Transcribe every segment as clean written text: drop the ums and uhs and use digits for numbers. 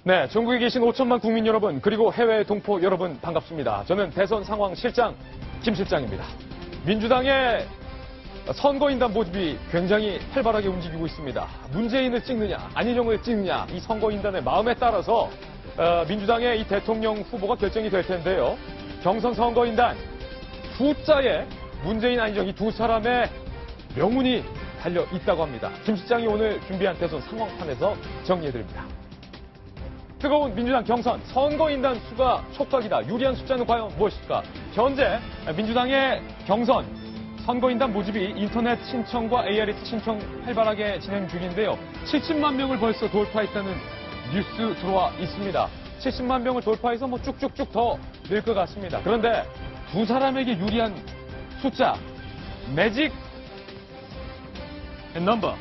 네, 전국에 계신 5천만 국민 여러분, 그리고 해외 동포 여러분 반갑습니다. 저는 대선 상황 실장 김 실장입니다. 민주당의 선거인단 모집이 굉장히 활발하게 움직이고 있습니다. 문재인을 찍느냐, 안희정을 찍느냐, 이 선거인단의 마음에 따라서 민주당의 이 대통령 후보가 결정이 될 텐데요. 경선 선거인단 숫자에 문재인, 안희정 이 두 사람의 명운이 달려 있다고 합니다. 김 실장이 오늘 준비한 대선 상황판에서 정리해드립니다. 뜨거운 민주당 경선, 선거인단 수가 촉각이다. 유리한 숫자는 과연 무엇일까? 현재 민주당의 경선, 선거인단 모집이 인터넷 신청과 ARS 신청 활발하게 진행 중인데요. 70만 명을 벌써 돌파했다는 뉴스 들어와 있습니다. 70만 명을 돌파해서 뭐 쭉쭉쭉 더 늘 것 같습니다. 그런데 두 사람에게 유리한 숫자, 매직 넘버,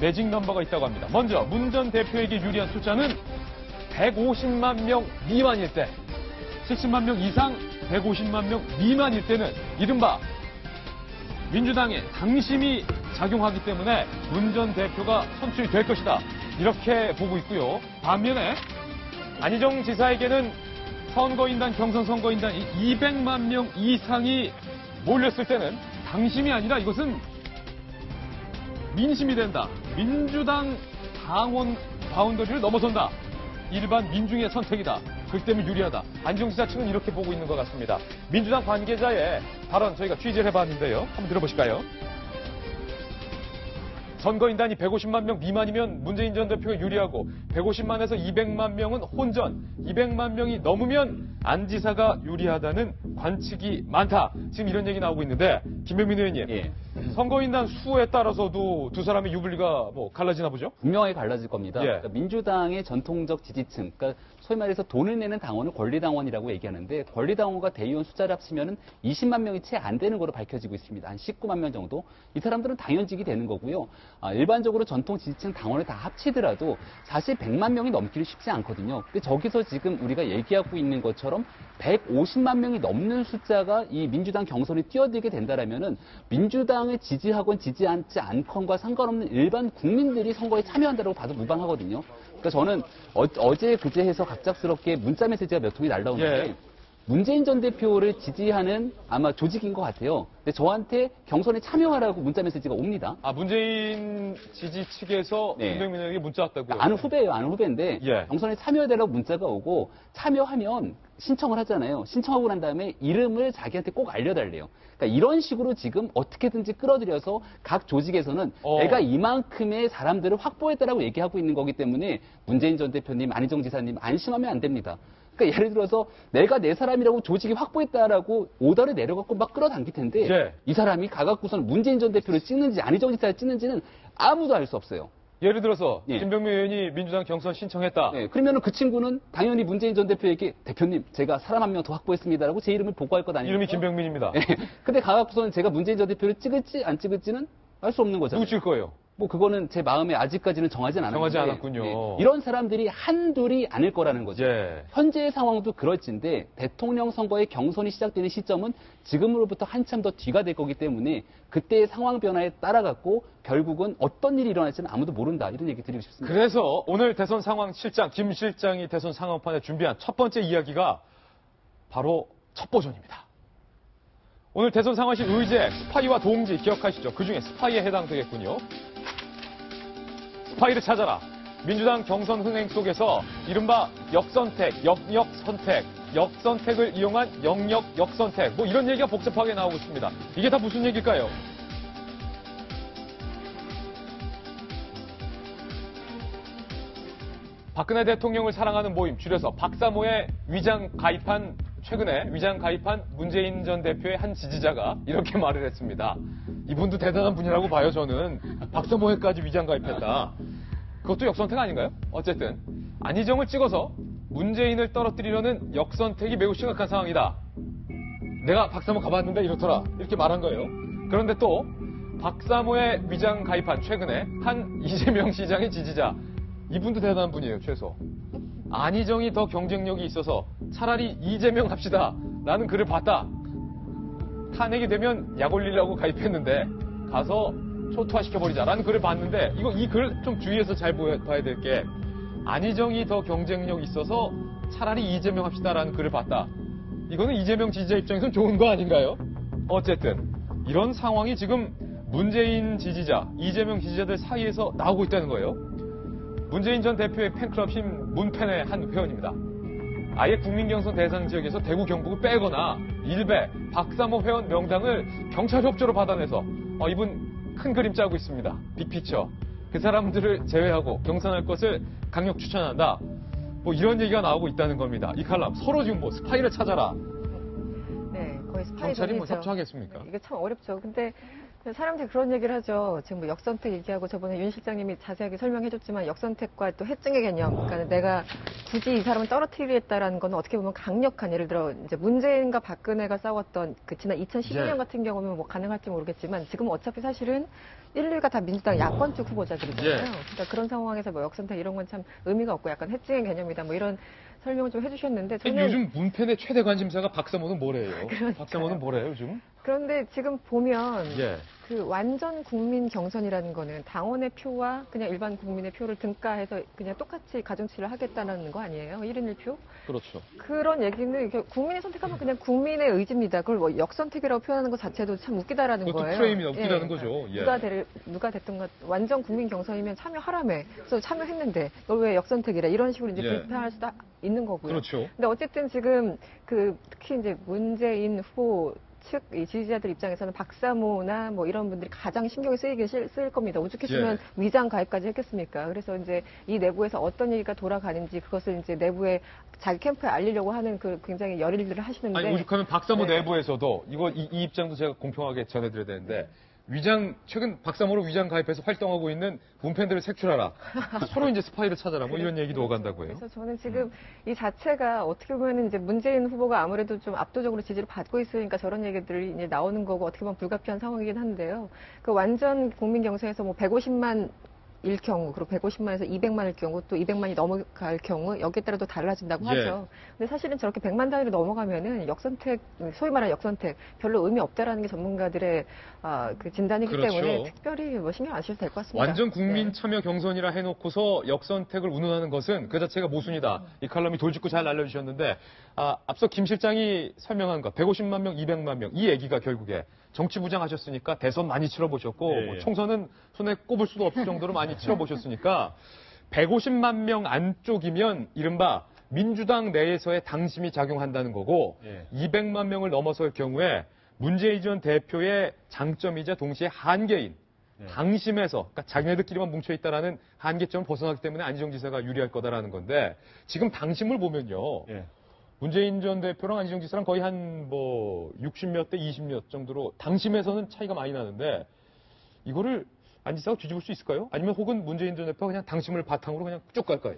매직 넘버가 있다고 합니다. 먼저 문 전 대표에게 유리한 숫자는 150만 명 미만일 때, 70만 명 이상 150만 명 미만일 때는 이른바 민주당의 당심이 작용하기 때문에 문 전 대표가 선출이 될 것이다. 이렇게 보고 있고요. 반면에 안희정 지사에게는 선거인단, 경선 선거인단 200만 명 이상이 몰렸을 때는 당심이 아니라 이것은 민심이 된다. 민주당 당원 바운더리를 넘어선다. 일반 민중의 선택이다. 그렇기 때문에 유리하다. 안희정 지사 측은 이렇게 보고 있는 것 같습니다. 민주당 관계자의 발언 저희가 취재를 해봤는데요. 한번 들어보실까요? 선거인단이 150만 명 미만이면 문재인 전 대표가 유리하고 150만에서 200만 명은 혼전, 200만 명이 넘으면 안 지사가 유리하다는 관측이 많다. 지금 이런 얘기 나오고 있는데 김병민 의원님, 예. 선거인단 수에 따라서도 두 사람의 유불리가 뭐 갈라지나 보죠? 분명하게 갈라질 겁니다. 예. 그러니까 민주당의 전통적 지지층, 그러니까 소위 말해서 돈을 내는 당원을 권리당원이라고 얘기하는데 권리당원과 대의원 숫자를 합치면 20만 명이 채 안 되는 거로 밝혀지고 있습니다. 한 19만 명 정도. 이 사람들은 당연직이 되는 거고요. 일반적으로 전통 지지층 당원을 다 합치더라도 사실 100만 명이 넘기는 쉽지 않거든요. 근데 저기서 지금 우리가 얘기하고 있는 것처럼 150만 명이 넘는 숫자가 이 민주당 경선에 뛰어들게 된다라면은 민주당을 지지하건 지지하지 않건과 상관없는 일반 국민들이 선거에 참여한다고 봐도 무방하거든요. 그러니까 저는 어제 그제 해서 갑작스럽게 문자 메시지가 몇 통이 날라오는데 예. 문재인 전 대표를 지지하는 아마 조직인 것 같아요. 근데 저한테 경선에 참여하라고 문자 메시지가 옵니다. 아, 문재인 지지 측에서 네. 김병민 의원에게 문자 왔다고요? 아는 후배예요. 아는 후배인데 예. 경선에 참여해달라고 문자가 오고 참여하면 신청을 하잖아요. 신청하고 난 다음에 이름을 자기한테 꼭 알려달래요. 그러니까 이런 식으로 지금 어떻게든지 끌어들여서 각 조직에서는 내가 이만큼의 사람들을 확보했다라고 얘기하고 있는 거기 때문에 문재인 전 대표님, 안희정 지사님 안심하면 안 됩니다. 그러니까 예를 들어서 내가 내 사람이라고 조직이 확보했다라고 오더를 내려갖고 막 끌어당길 텐데 예. 이 사람이 가갖고선 문재인 전 대표를 찍는지 안희정 지사를 찍는지는 아무도 알 수 없어요. 예를 들어서 예. 김병민 의원이 민주당 경선 신청했다. 네, 그러면 그 친구는 당연히 문재인 전 대표에게 대표님 제가 사람 한 명 더 확보했습니다라고 제 이름을 보고할 것 아닙니까? 이름이 김병민입니다. 네, 근데 가갖고서는 제가 문재인 전 대표를 찍을지 안 찍을지는 알 수 없는 거잖아요. 누구 찍을 거예요? 뭐 그거는 제 마음에 아직까지는 정하진 않았는데 정하지 않았군요. 이런 사람들이 한둘이 아닐 거라는 거죠. 예. 현재의 상황도 그럴진데 대통령 선거의 경선이 시작되는 시점은 지금으로부터 한참 더 뒤가 될 거기 때문에 그때의 상황 변화에 따라갖고 결국은 어떤 일이 일어날지는 아무도 모른다. 이런 얘기 드리고 싶습니다. 그래서 오늘 대선 상황 실장, 김 실장이 대선 상황판에 준비한 첫 번째 이야기가 바로 첩보전입니다. 오늘 대선 상황실 의제, 스파이와 동지 기억하시죠? 그중에 스파이에 해당되겠군요. 스파이를 찾아라. 민주당 경선 흥행 속에서 이른바 역선택, 역선택, 역선택을 이용한 역선택, 뭐 이런 얘기가 복잡하게 나오고 있습니다. 이게 다 무슨 얘기일까요? 박근혜 대통령을 사랑하는 모임, 줄여서 박사모에 최근에 위장 가입한 문재인 전 대표의 한 지지자가 이렇게 말을 했습니다. 이분도 대단한 분이라고 봐요, 저는. 박사모에까지 위장 가입했다. 그것도 역선택 아닌가요? 어쨌든 안희정을 찍어서 문재인을 떨어뜨리려는 역선택이 매우 심각한 상황이다. 내가 박사모 가봤는데 이렇더라. 이렇게 말한 거예요. 그런데 또 박사모에 위장 가입한 최근에 한 이재명 시장의 지지자, 이분도 대단한 분이에요, 최소. 안희정이 더 경쟁력이 있어서 차라리 이재명 합시다. 라는 글을 봤다. 탄핵이 되면 약 올리려고 가입했는데 가서 초토화시켜버리자. 라는 글을 봤는데 이 글 좀 주의해서 잘 봐야 될 게 안희정이 더 경쟁력 있어서 차라리 이재명 합시다라는 글을 봤다. 이거는 이재명 지지자 입장에서는 좋은 거 아닌가요? 어쨌든 이런 상황이 지금 문재인 지지자, 이재명 지지자들 사이에서 나오고 있다는 거예요. 문재인 전 대표의 팬클럽 힘 문팬의 한 회원입니다. 아예 국민경선 대상 지역에서 대구 경북을 빼거나 일베 박사모 회원 명단을 경찰 협조로 받아내서 이분 큰 그림 짜고 있습니다. 빅피처. 그 사람들을 제외하고 경선할 것을 강력 추천한다. 뭐 이런 얘기가 나오고 있다는 겁니다. 이 칼럼 서로 지금 뭐 스파이를 찾아라. 네, 거의 스파이 경찰이 뭐 전이죠. 협조하겠습니까? 이게 참 어렵죠. 근데 사람들이 그런 얘기를 하죠. 지금 뭐 역선택 얘기하고 저번에 윤 실장님이 자세하게 설명해줬지만 역선택과 또 해증의 개념. 그러니까 내가 굳이 이 사람을 떨어뜨리겠다라는 건 어떻게 보면 강력한 예를 들어 이제 문재인과 박근혜가 싸웠던 그 지난 2012년 예. 같은 경우는 뭐 가능할지 모르겠지만 지금은 어차피 사실은 1, 2가 다 민주당 야권 쪽 후보자들이잖아요. 예. 그러니까 그런 상황에서 뭐 역선택 이런 건 참 의미가 없고 약간 해증의 개념이다. 뭐 이런 설명을 좀 해주셨는데 저는 요즘 문팬의 최대 관심사가 박사모는 뭐래요? 그러니까요. 박사모는 뭐래요, 요즘? 그런데 지금 보면 예. 그 완전 국민 경선이라는 거는 당원의 표와 그냥 일반 국민의 표를 등가해서 그냥 똑같이 가중치를 하겠다는 거 아니에요? 1인 1표? 그렇죠. 그런 얘기는 국민이 선택하면 그냥 국민의 의지입니다. 그걸 뭐 역선택이라고 표현하는 것 자체도 참 웃기다라는 그것도 거예요. 프레임이다, 웃기다는 거죠. 예. 누가 됐든 간 완전 국민 경선이면 참여하라며. 그래서 참여했는데 널 왜 역선택이래? 이런 식으로 이제 예. 비판할 수도 있는 거고요. 그렇죠. 근데 어쨌든 지금 특히 이제 문재인 후보 측 이 지지자들 입장에서는 박사모나 뭐 이런 분들이 가장 신경이 쓰일 겁니다. 오죽했으면 예. 위장 가입까지 했겠습니까? 그래서 이제 이 내부에서 어떤 얘기가 돌아가는지 그것을 이제 내부에 자기 캠프에 알리려고 하는 그 굉장히 열일들을 하시는데 아니, 오죽하면 박사모 네. 내부에서도 이 입장도 제가 공평하게 전해드려야 되는데 최근 박사모로 위장 가입해서 활동하고 있는 문팬들을 색출하라. 서로 이제 스파이를 찾아라. 뭐 이런 얘기도 오간다고 해요. 그래서 저는 지금 이 자체가 어떻게 보면 이제 문재인 후보가 아무래도 좀 압도적으로 지지를 받고 있으니까 저런 얘기들이 이제 나오는 거고 어떻게 보면 불가피한 상황이긴 한데요. 그 완전 국민 경선에서 뭐 150만 일 경우, 그리고 150만에서 200만일 경우, 또 200만이 넘어갈 경우 여기에 따라 또 달라진다고 예. 하죠. 근데 사실은 저렇게 100만 단위로 넘어가면은 역선택, 소위 말하는 역선택 별로 의미 없다라는 게 전문가들의 그 진단이기 그렇죠. 때문에 특별히 뭐 신경 안 쓰셔도 될 것 같습니다. 완전 국민 네. 참여 경선이라 해놓고서 역선택을 운운하는 것은 그 자체가 모순이다. 이 칼럼이 돌직구 잘 알려주셨는데 앞서 김 실장이 설명한 것 150만 명, 200만 명 이 얘기가 결국에 정치 부장하셨으니까 대선 많이 치러보셨고 예, 예. 뭐 총선은 손에 꼽을 수도 없을 정도로 많이 치러보셨으니까 150만 명 안쪽이면 이른바 민주당 내에서의 당심이 작용한다는 거고 예. 200만 명을 넘어설 경우에 문재인 전 대표의 장점이자 동시에 한계인 예. 당심에서 그러니까 자기네들끼리만 뭉쳐있다라는 한계점을 벗어나기 때문에 안희정 지사가 유리할 거다라는 건데 지금 당심을 보면요. 예. 문재인 전 대표랑 안희정 지사랑 거의 한 뭐 60몇 대 20몇 정도로 당심에서는 차이가 많이 나는데 이거를 안 지사가 뒤집을 수 있을까요? 아니면 혹은 문재인 전 대표가 그냥 당심을 바탕으로 그냥 쭉 갈까요?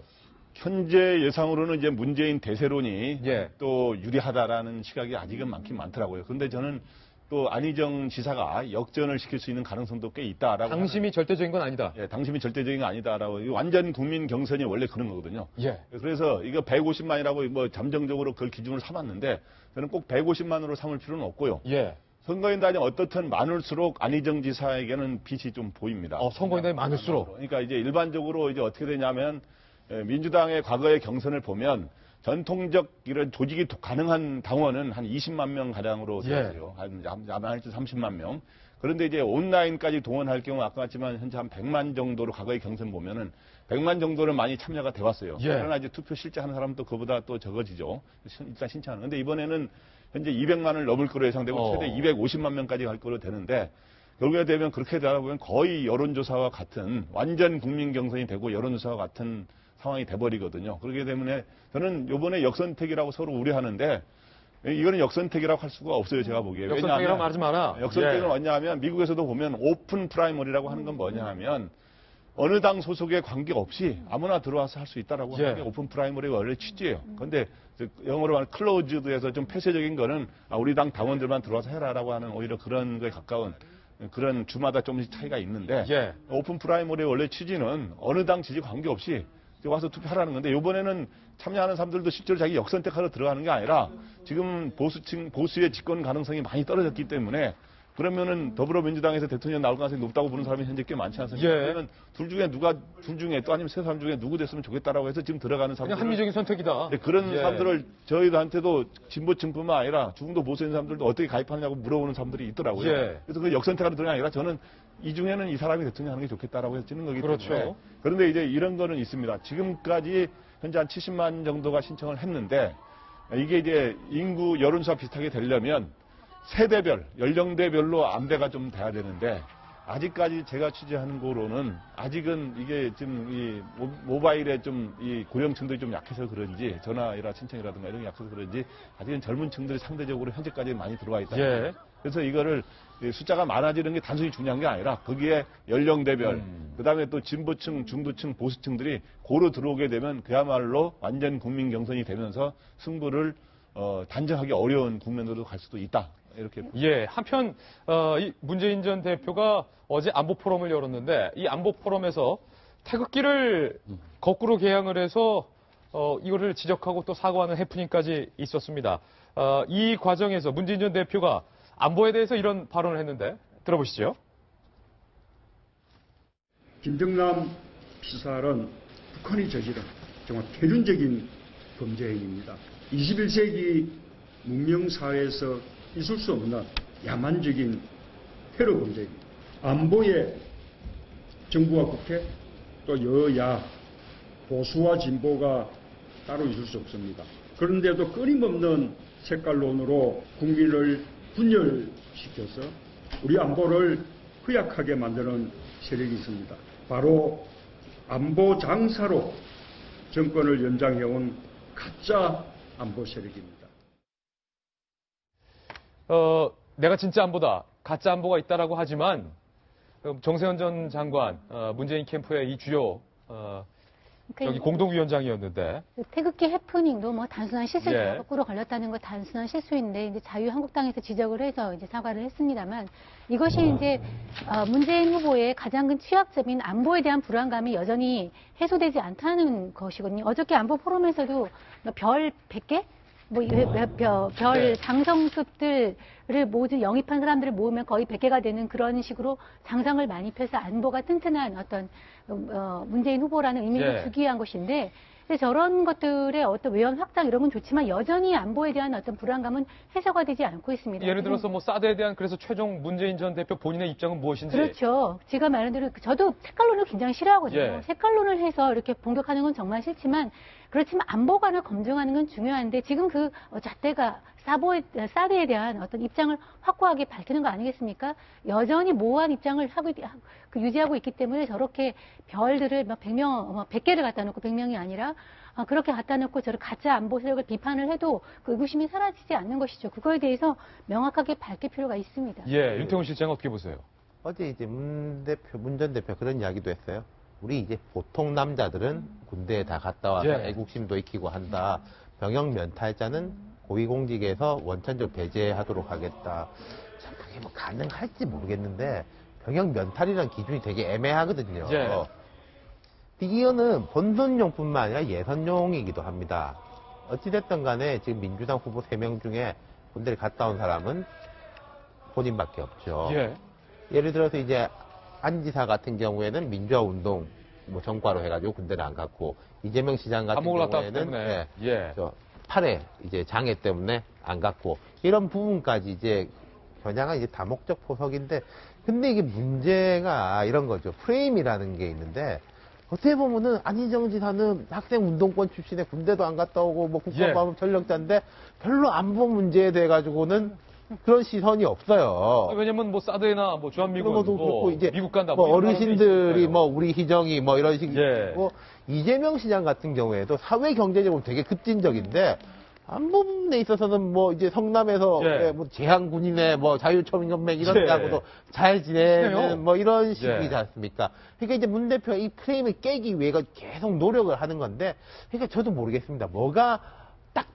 현재 예상으로는 이제 문재인 대세론이 예. 또 유리하다라는 시각이 아직은 많긴 많더라고요. 그런데 저는 또 안희정 지사가 역전을 시킬 수 있는 가능성도 꽤 있다라고. 당심이 절대적인 건 아니다. 예, 당심이 절대적인 게 아니다라고. 이거 완전 국민 경선이 원래 그런 거거든요. 예. 그래서 이거 150만이라고 뭐 잠정적으로 그걸 기준으로 삼았는데 저는 꼭 150만으로 삼을 필요는 없고요. 예. 선거인단이 어떻든 많을수록 안희정 지사에게는 빛이 좀 보입니다. 선거인단이 많을수록. 그러니까 이제 일반적으로 이제 어떻게 되냐면 민주당의 과거의 경선을 보면 전통적 이런 조직이 가능한 당원은 한 20만 명 가량으로 되었어요. 한 30만 명. 그런데 이제 온라인까지 동원할 경우 아까 같지만 현재 한 100만 정도로 과거의 경선 보면은 100만 정도는 많이 참여가 돼 왔어요. 예. 그러나 이제 투표 실제 하는 사람도 그보다 또 적어지죠. 일단 신청하는. 근데 이번에는 현재 200만을 넘을 거로 예상되고 최대 250만 명까지 갈 거로 되는데 결국에 되면 그렇게 되다 보면 거의 여론조사와 같은 완전 국민 경선이 되고 여론조사와 같은 상황이 돼버리거든요. 그렇기 때문에 저는 이번에 역선택이라고 서로 우려하는데 이거는 역선택이라고 할 수가 없어요. 제가 보기에. 역선택이라고 말하지 마라. 역선택은 예. 뭐냐면 미국에서도 보면 오픈 프라이머리라고 하는 건 뭐냐 하면 어느 당 소속에 관계없이 아무나 들어와서 할 수 있다라고 하는 게 오픈 프라이머리가 원래 취지예요. 그런데 영어로 말하면 클로즈드에서 좀 폐쇄적인 거는 우리 당 당원들만 들어와서 해라라고 하는 오히려 그런 거에 가까운 그런 주마다 좀씩 차이가 있는데 예. 오픈 프라이머리의 원래 취지는 어느 당 지지 관계없이 와서 투표하라는 건데 이번에는 참여하는 사람들도 실제로 자기 역선택하러 들어가는 게 아니라 지금 보수의 집권 가능성이 많이 떨어졌기 때문에 그러면은 더불어민주당에서 대통령 나올 가능성이 높다고 보는 사람이 현재 꽤 많지 않습니까? 예. 그러면 둘 중에 또 아니면 세 사람 중에 누구 됐으면 좋겠다라고 해서 지금 들어가는 그냥 사람들 합리적인 선택이다. 그런 예. 사람들을 저희한테도 진보층뿐만 아니라 중도 보수인 사람들도 어떻게 가입하느냐고 물어보는 사람들이 있더라고요. 예. 그래서 그 역선택하는 들이 아니라 저는 이 중에는 이 사람이 대통령 하는 게 좋겠다라고 해서 찍는 거기 때문에. 그렇죠. 그런데 이제 이런 거는 있습니다. 지금까지 현재 한 70만 정도가 신청을 했는데 이게 이제 인구 여론수와 비슷하게 되려면 세대별, 연령대별로 안배가 좀 돼야 되는데 아직까지 제가 취재하는 거로는 아직은 이게 지금 이 모바일에 좀 이 고령층들이 좀 약해서 그런지 전화이라 신청이라든가 이런 게 약해서 그런지 아직은 젊은 층들이 상대적으로 현재까지 많이 들어와 있다. 예. 그래서 이거를 숫자가 많아지는 게 단순히 중요한 게 아니라 거기에 연령대별, 그다음에 또 진보층, 중도층, 보수층들이 고루 들어오게 되면 그야말로 완전 국민 경선이 되면서 승부를 단정하기 어려운 국면으로 갈 수도 있다. 이렇게. 예, 한편 이 문재인 전 대표가 어제 안보 포럼을 열었는데 이 안보 포럼에서 태극기를 거꾸로 개양을 해서 이거를 지적하고 또 사과하는 해프닝까지 있었습니다. 이 과정에서 문재인 전 대표가 안보에 대해서 이런 발언을 했는데 들어보시죠. 김정남 피살은 북한이 저지른 정말 표준적인 범죄 행위입니다. 21세기 문명사회에서 있을 수 없는 야만적인 테러 범죄입니다. 안보에 정부와 국회 또 여야 보수와 진보가 따로 있을 수 없습니다. 그런데도 끊임없는 색깔론으로 국민을 분열시켜서 우리 안보를 허약하게 만드는 세력이 있습니다. 바로 안보 장사로 정권을 연장해온 가짜 안보 세력입니다. 내가 진짜 안보다, 가짜 안보가 있다라고 하지만 정세현 전 장관, 문재인 캠프의 이 주요 저기 공동위원장이었는데 태극기 해프닝도 뭐 단순한 실수에 예. 거꾸로 걸렸다는 거 단순한 실수인데 이제 자유한국당에서 지적을 해서 이제 사과를 했습니다만 이것이 이제 문재인 후보의 가장 큰 취약점인 안보에 대한 불안감이 여전히 해소되지 않다는 것이거든요. 어저께 안보 포럼에서도 별 100개? 별 장성급들을 모두 영입한 사람들을 모으면 거의 100개가 되는 그런 식으로 장성을 많이 펴서 안보가 튼튼한 어떤 문재인 후보라는 의미를 예. 주기 위한 것인데 근데 저런 것들의 어떤 외연 확장 이런 건 좋지만 여전히 안보에 대한 어떤 불안감은 해소가 되지 않고 있습니다. 예를 들어서 뭐 사드에 대한 그래서 최종 문재인 전 대표 본인의 입장은 무엇인지 그렇죠. 제가 말한 대로 저도 색깔론을 굉장히 싫어하거든요. 예. 색깔론을 해서 이렇게 공격하는 건 정말 싫지만 그렇지만 안보관을 검증하는 건 중요한데 지금 그 잣대가 사드에 대한 어떤 입장을 확고하게 밝히는 거 아니겠습니까? 여전히 모호한 입장을 유지하고 있기 때문에 저렇게 별들을 100개를 갖다 놓고 100명이 아니라 그렇게 갖다 놓고 저를 가짜 안보 세력을 비판을 해도 그 의구심이 사라지지 않는 것이죠. 그거에 대해서 명확하게 밝힐 필요가 있습니다. 예, 윤태훈 실장 어떻게 보세요? 어제 이제 문 전 대표 그런 이야기도 했어요. 우리 이제 보통 남자들은 군대에 다 갔다 와서 예. 애국심도 익히고 한다. 병역 면탈자는 고위공직에서 원천적 배제하도록 하겠다. 참 그게 뭐 가능할지 모르겠는데 병역 면탈이라는 기준이 되게 애매하거든요. 예. 이거는 본선용뿐만 아니라 예선용이기도 합니다. 어찌됐든 간에 지금 민주당 후보 3명 중에 군대를 갔다 온 사람은 본인밖에 없죠. 예. 예를 들어서 이제 안 지사 같은 경우에는 민주화 운동 뭐 전과로 해가지고 군대를 안 갔고 이재명 시장 같은 감옥을 갔다 왔기 경우에는 때문에 예. 저 팔에 이제 장애 때문에 안 갔고 이런 부분까지 이제 겨냥한 이제 다목적 포석인데 근데 이게 문제가 이런 거죠. 프레임이라는 게 있는데 어떻게 보면은 안희정 지사는 학생 운동권 출신에 군대도 안 갔다 오고 뭐 국가보안 전력자인데 별로 안보 문제에 대해 가지고는 그런 시선이 없어요. 왜냐면 뭐 사드나 뭐 주한미군 그런 것도 뭐 그렇고 이제 미국 간다 뭐 이런 어르신들이 말도 뭐 우리 희정이 뭐 이런 식이고 예. 이재명 시장 같은 경우에도 사회 경제적으로 되게 급진적인데 안보 부분에 있어서는 뭐 이제 성남에서 예. 뭐 재향군인의 뭐 자유초민연맹 이런 예. 데하고도 잘 그래요? 지내는 뭐 이런 식이지 예. 않습니까? 그러니까 이제 문 대표가 이 프레임을 깨기 위해서 계속 노력을 하는 건데 그러니까 저도 모르겠습니다. 뭐가 딱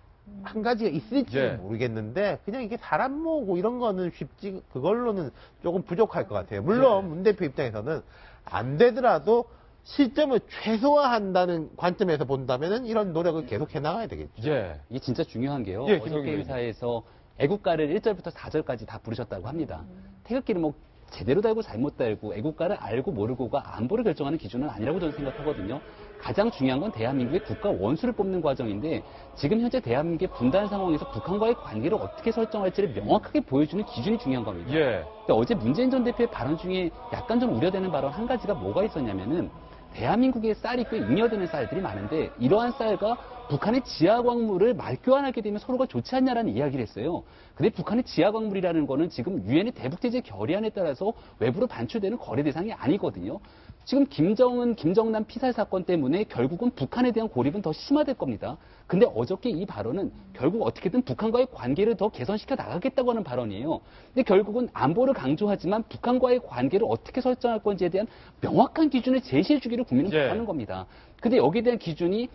한 가지가 있을지 예. 모르겠는데 그냥 이게 사람 모으고 이런 거는 쉽지 그걸로는 조금 부족할 것 같아요. 물론 예. 문 대표 입장에서는 안 되더라도 실점을 최소화한다는 관점에서 본다면은 이런 노력을 계속 해나가야 되겠죠. 예. 이게 진짜 중요한 게요. 예, 어저께 김경민 의사에서 애국가를 1절부터 4절까지 다 부르셨다고 합니다. 태극기를 뭐 제대로 달고 잘못 달고 애국가를 알고 모르고가 안보를 결정하는 기준은 아니라고 저는 생각하거든요. 가장 중요한 건 대한민국의 국가 원수를 뽑는 과정인데 지금 현재 대한민국의 분단 상황에서 북한과의 관계를 어떻게 설정할지를 명확하게 보여주는 기준이 중요한 겁니다. 예. 근데 어제 문재인 전 대표의 발언 중에 약간 좀 우려되는 발언 한 가지가 뭐가 있었냐면은 대한민국에 쌀이 꽤 잉여되는 쌀들이 많은데 이러한 쌀과 북한의 지하광물을 말교환하게 되면 서로가 좋지 않냐라는 이야기를 했어요. 근데 북한의 지하광물이라는 거는 지금 유엔의 대북제재 결의안에 따라서 외부로 반출되는 거래 대상이 아니거든요. 지금 김정은, 김정남 피살 사건 때문에 결국은 북한에 대한 고립은 더 심화될 겁니다. 근데 어저께 이 발언은 결국 어떻게든 북한과의 관계를 더 개선시켜 나가겠다고 하는 발언이에요. 근데 결국은 안보를 강조하지만 북한과의 관계를 어떻게 설정할 건지에 대한 명확한 기준을 제시해 주기를 국민은 바라는 겁니다. 근데 여기에 대한 기준이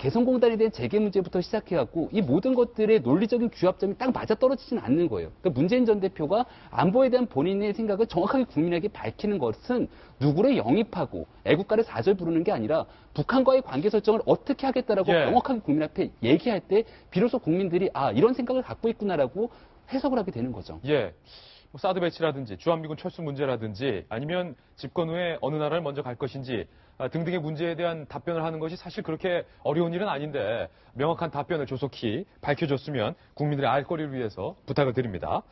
개성공단에 대한 재개 문제부터 시작해갖고 이 모든 것들의 논리적인 규합점이 딱 맞아떨어지지는 않는 거예요. 그러니까 문재인 전 대표가 안보에 대한 본인의 생각을 정확하게 국민에게 밝히는 것은 누구를 영입하고 애국가를 4절 부르는 게 아니라 북한과의 관계 설정을 어떻게 하겠다라고 명확하게 국민 앞에 얘기할 때 비로소 국민들이 아 이런 생각을 갖고 있구나라고 해석을 하게 되는 거죠. 예. 뭐 사드 배치라든지 주한미군 철수 문제라든지 아니면 집권 후에 어느 나라를 먼저 갈 것인지 등등의 문제에 대한 답변을 하는 것이 사실 그렇게 어려운 일은 아닌데 명확한 답변을 조속히 밝혀줬으면 국민들의 알 거리를 위해서 부탁을 드립니다.